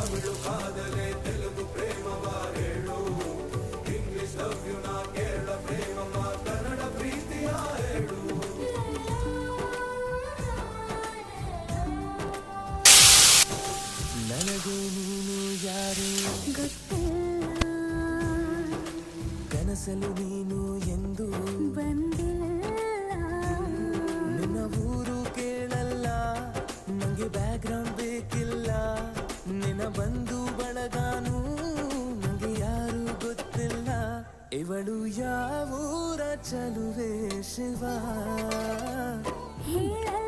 ತಮಿಳು ಕಾದಲೆ ತೆಲುಗು ಪ್ರೇಮವ ಹೇಳು, English love you ನಾ ಕೇರಳ ಪ್ರೇಮವ ಕನ್ನಡ ಪ್ರೀತಿಯ ಹೇಳು. ನನಗೆ ನೀನು ಯಾರು ಗೊತ್ತಿಲ್ಲ, ಕನಸಲು ನೀನು ಎಂದು ಬಂದಿಲ್ಲ. ನಿನ್ನ ಊರು ಕೇಳಲ್ಲ, ನಂಗೆ ಬ್ಯಾಕ್ಗ್ರೌಂಡ್ ಬೇಕಿಲ್ಲ. ನಿನ್ನ ಬಂಧು ಬಳಗಾನು ನಂಗೆ ಯಾರು ಗೊತ್ತಿಲ್ಲ. ಇವಳು ಯಾವೂರ ಚಲುವೆ ಶಿವ ಹೇಳಲ್ಲ